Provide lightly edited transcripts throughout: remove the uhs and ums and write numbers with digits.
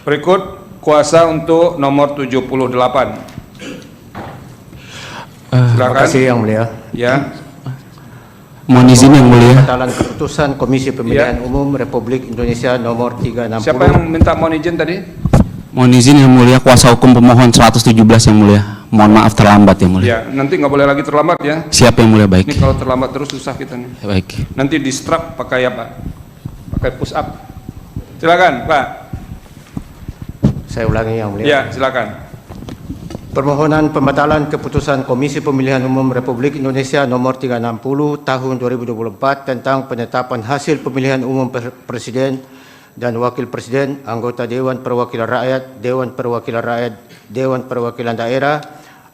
Berikut kuasa untuk nomor 78. Terima kasih Yang Mulia. Ya. Mohon izin Yang Mulia. Pembatalan keputusan Komisi Pemilihan Umum Republik Indonesia nomor 360. Siapa yang minta mohon izin tadi? Mohon izin Yang Mulia, kuasa hukum pemohon 117 Yang Mulia. Mohon maaf terlambat Yang Mulia. Ya, nanti nggak boleh lagi terlambat ya. Siap Yang Mulia, baik. Ini kalau terlambat terus susah kita nih. Baik. Nanti di strap pakai apa? Pakai push up. Silakan, Pak. Saya ulangi Yang Mulia. Ya, silakan. Permohonan pembatalan keputusan Komisi Pemilihan Umum Republik Indonesia nomor 360 tahun 2024 tentang penetapan hasil pemilihan umum Presiden dan Wakil Presiden, anggota Dewan Perwakilan Rakyat, Dewan Perwakilan Rakyat, Dewan Perwakilan Daerah,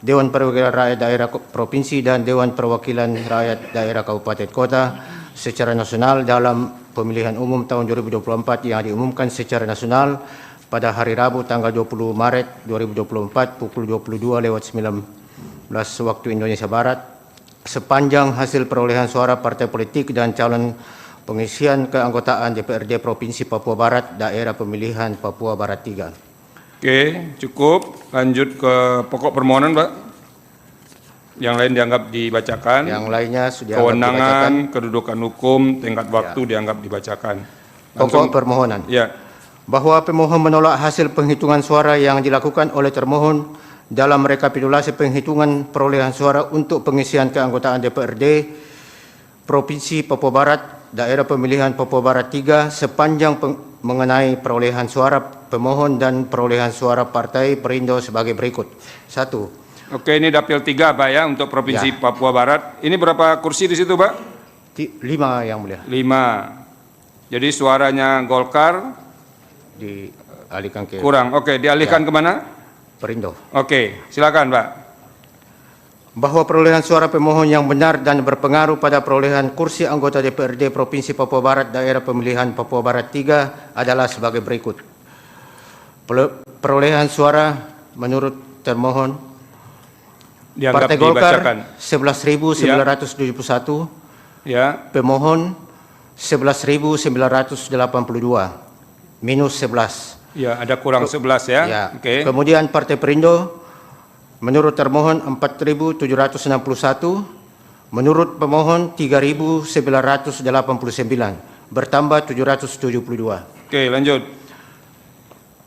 Dewan Perwakilan Rakyat Daerah Provinsi dan Dewan Perwakilan Rakyat Daerah Kabupaten Kota secara nasional dalam pemilihan umum tahun 2024 yang diumumkan secara nasional pada hari Rabu tanggal 20 Maret 2024 pukul 22:19 waktu Indonesia Barat sepanjang hasil perolehan suara partai politik dan calon pengisian keanggotaan DPRD Provinsi Papua Barat daerah pemilihan Papua Barat 3. Oke, cukup. Lanjut ke pokok permohonan, Pak. Yang lain dianggap dibacakan. Yang lainnya sudah Kewenangan, kedudukan hukum, tingkat waktu dianggap dibacakan. Pokok permohonan. Ya. Bahwa pemohon menolak hasil penghitungan suara yang dilakukan oleh termohon dalam rekapitulasi penghitungan perolehan suara untuk pengisian keanggotaan DPRD Provinsi Papua Barat, daerah pemilihan Papua Barat 3 sepanjang mengenai perolehan suara pemohon dan perolehan suara Partai Perindo sebagai berikut. 1. Oke, ini dapil 3, Pak ya, untuk Provinsi Papua Barat. Ini berapa kursi di situ, Pak? 5 Yang Mulia. 5. Jadi suaranya Golkar Dialihkan ke kurang. Oke, dialihkan kemana? Perindo. Oke, silakan, Pak. Bahwa perolehan suara pemohon yang benar dan berpengaruh pada perolehan kursi anggota DPRD Provinsi Papua Barat daerah pemilihan Papua Barat 3 adalah sebagai berikut. Perolehan suara menurut termohon Dianggap Partai Golkar dibacakan. 11.971, Ya. pemohon 11.982, minus 11. Ya, ada kurang 11 ya. Ya. Oke. Kemudian Partai Perindo menurut termohon 4.761, menurut pemohon 3.989, bertambah 772. Oke, lanjut.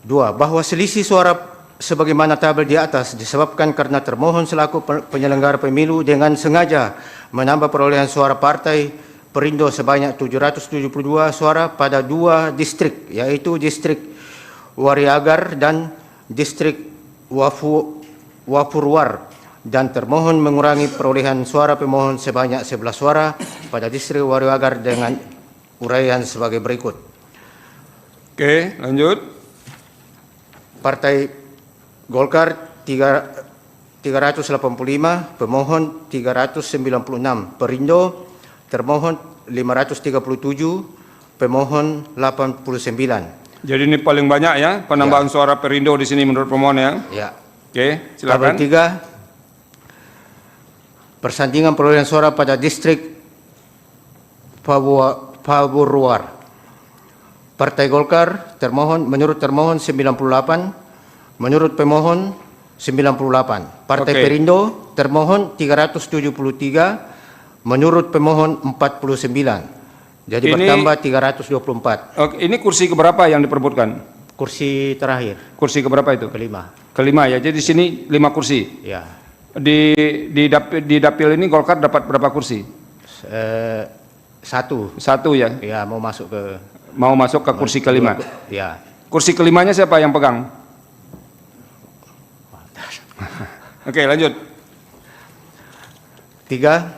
2. Bahwa selisih suara sebagaimana tabel di atas disebabkan karena termohon selaku penyelenggara pemilu dengan sengaja menambah perolehan suara Partai Perindo sebanyak 772 suara pada 2 distrik, yaitu distrik Wariagar dan distrik Wafurwar, dan termohon mengurangi perolehan suara pemohon sebanyak 11 suara pada distrik Wariagar dengan uraian sebagai berikut. Oke, lanjut. Partai Golkar 385, pemohon 396, Perindo termohon 537, pemohon 89. Jadi ini paling banyak ya penambahan suara Perindo di sini menurut pemohon ya. Ya. Oke, Tabel silakan. 3, persandingan perolehan suara pada distrik Fawurwar. Partai Golkar termohon menurut termohon 98, menurut pemohon 98. Partai Perindo termohon 373, menurut pemohon 49. Jadi Ini bertambah 324. Oke, ini kursi keberapa yang diperebutkan? Kursi terakhir, Kursi keberapa itu? kelima. Kelima ya. Jadi di sini 5 kursi. Ya. Di dapil ini Golkar dapat berapa kursi? 1. 1 ya. Ya, mau masuk ke kursi kelima. Ya. Kursi kelimanya siapa yang pegang? Oke, lanjut. 3.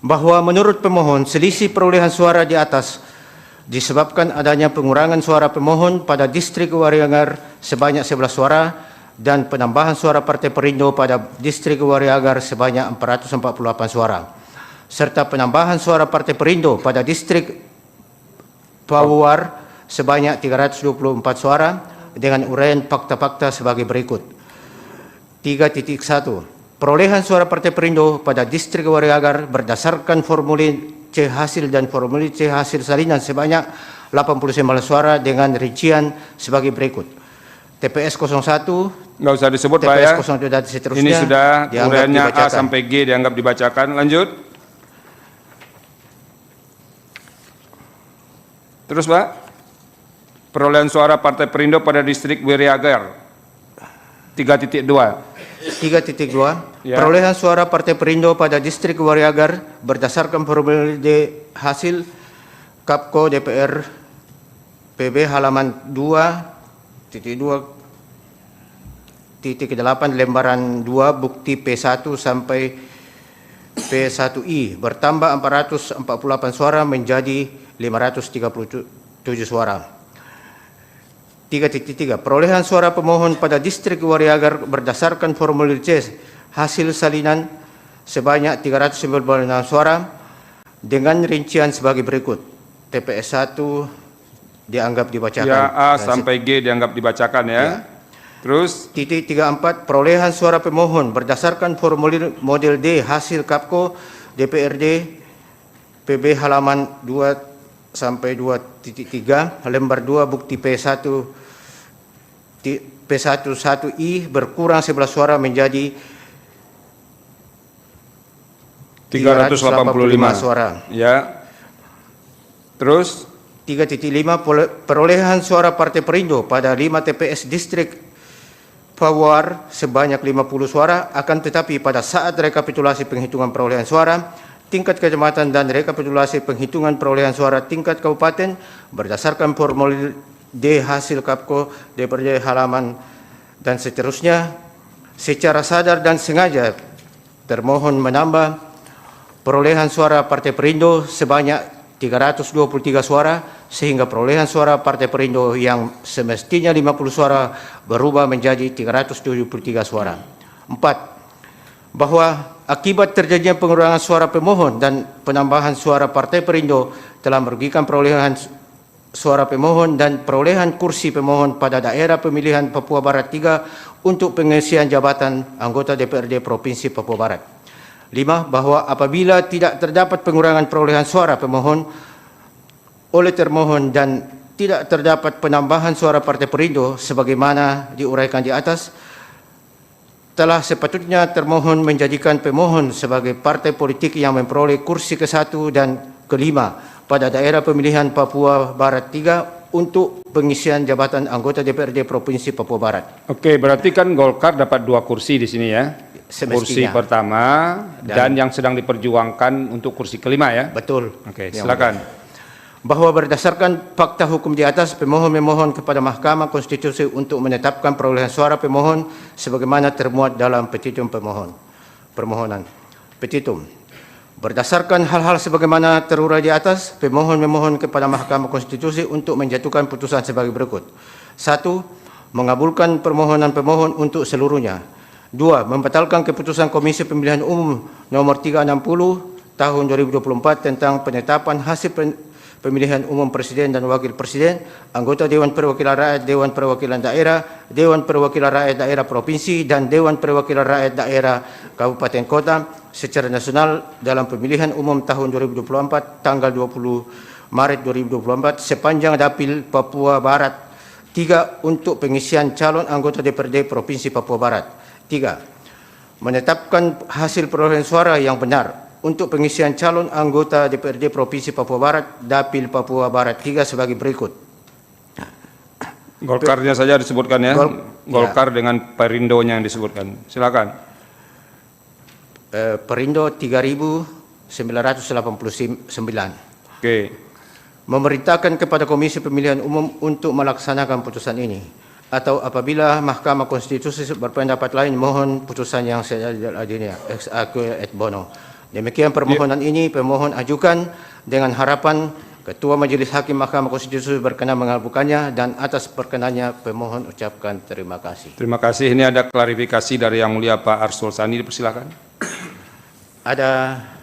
Bahwa menurut pemohon selisih perolehan suara di atas disebabkan adanya pengurangan suara pemohon pada distrik Wariagar sebanyak 11 suara dan penambahan suara Partai Perindo pada distrik Wariagar sebanyak 448 suara, serta penambahan suara Partai Perindo pada distrik Pawuar sebanyak 324 suara dengan uraian fakta-fakta sebagai berikut. 3.1. Perolehan suara Partai Perindo pada distrik Wariagar berdasarkan formulir C hasil dan formulir C hasil salinan sebanyak 89 suara dengan rincian sebagai berikut. TPS 01, Nggak usah disebut Pak TPS ya. 02 dan seterusnya. Ini sudah dianggap uraiannya A dibacakan. sampai G dianggap dibacakan. Lanjut. Terus Pak. Perolehan suara Partai Perindo pada distrik Wiriagar 3.2. 3.2. Ya. Perolehan suara Partai Perindo pada distrik Wariagar berdasarkan formulir D hasil Kapko DPR PB halaman 2.2.8 lembaran 2 bukti P1 sampai P1I bertambah 448 suara menjadi 537 suara. 3.3. Perolehan suara pemohon pada distrik Wariagar berdasarkan formulir C hasil salinan sebanyak 396 suara dengan rincian sebagai berikut. TPS 1 dianggap dibacakan. Ya A Dan sampai G dianggap dibacakan ya. Ya. Terus 34. Perolehan suara pemohon berdasarkan formulir model D hasil Kapko DPRD PB halaman 2 sampai 2.3 lembar 2 bukti P1 P11I berkurang 11 suara menjadi 385 suara. Ya. Terus 3.5 perolehan suara Partai Perindo pada 5 TPS distrik Pawar sebanyak 50 suara, akan tetapi pada saat rekapitulasi penghitungan perolehan suara tingkat kecamatan dan rekapitulasi penghitungan perolehan suara tingkat kabupaten berdasarkan formulir D hasil Kapko DPRD halaman dan seterusnya, secara sadar dan sengaja termohon menambah perolehan suara Partai Perindo sebanyak 323 suara sehingga perolehan suara Partai Perindo yang semestinya 50 suara berubah menjadi 373 suara. 4. Bahwa akibat terjadinya pengurangan suara pemohon dan penambahan suara Partai Perindo telah merugikan perolehan suara pemohon dan perolehan kursi pemohon pada daerah pemilihan Papua Barat 3 untuk pengisian jabatan anggota DPRD Provinsi Papua Barat. 5. Bahwa apabila tidak terdapat pengurangan perolehan suara pemohon oleh termohon dan tidak terdapat penambahan suara Partai Perindo sebagaimana diuraikan di atas, telah sepatutnya termohon menjadikan pemohon sebagai partai politik yang memperoleh kursi ke-1 dan ke-5 pada daerah pemilihan Papua Barat 3 untuk pengisian jabatan anggota DPRD Provinsi Papua Barat. oke, berarti kan Golkar dapat 2 kursi di sini ya. Semestinya. Kursi pertama dan yang sedang diperjuangkan untuk kursi kelima ya. Betul. Oke, Yang silakan. bahwa berdasarkan fakta hukum di atas, pemohon memohon kepada Mahkamah Konstitusi untuk menetapkan perolehan suara pemohon sebagaimana termuat dalam petitum permohonan. Petitum. Berdasarkan hal-hal sebagaimana terurai di atas, pemohon memohon kepada Mahkamah Konstitusi untuk menjatuhkan putusan sebagai berikut. 1. Mengabulkan permohonan pemohon untuk seluruhnya. 2. Membatalkan keputusan Komisi Pemilihan Umum nomor 360 tahun 2024 tentang penetapan hasil pemilihan umum Presiden dan Wakil Presiden, anggota Dewan Perwakilan Rakyat, Dewan Perwakilan Daerah, Dewan Perwakilan Rakyat Daerah Provinsi, dan Dewan Perwakilan Rakyat Daerah Kabupaten Kota secara nasional dalam pemilihan umum tahun 2024 tanggal 20 Maret 2024 sepanjang Dapil Papua Barat 3 untuk pengisian calon anggota DPRD Provinsi Papua Barat. 3. Menetapkan hasil perolehan suara yang benar untuk pengisian calon anggota DPRD Provinsi Papua Barat, Dapil Papua Barat 3 sebagai berikut. Golkarnya saja disebutkan ya. Golkar ya. dengan Perindonya yang disebutkan. Silakan. Perindo 3.989. Oke. Memerintahkan kepada Komisi Pemilihan Umum untuk melaksanakan putusan ini. Atau apabila Mahkamah Konstitusi berpendapat lain, mohon putusan yang saya adilnya ex aequo et bono. Demikian permohonan ini pemohon ajukan dengan harapan Ketua Majelis Hakim Mahkamah Konstitusi berkenan mengabulkannya, dan atas perkenannya pemohon ucapkan terima kasih. Terima kasih. Ini ada klarifikasi dari Yang Mulia Pak Arsul Sani, dipersilakan. Ada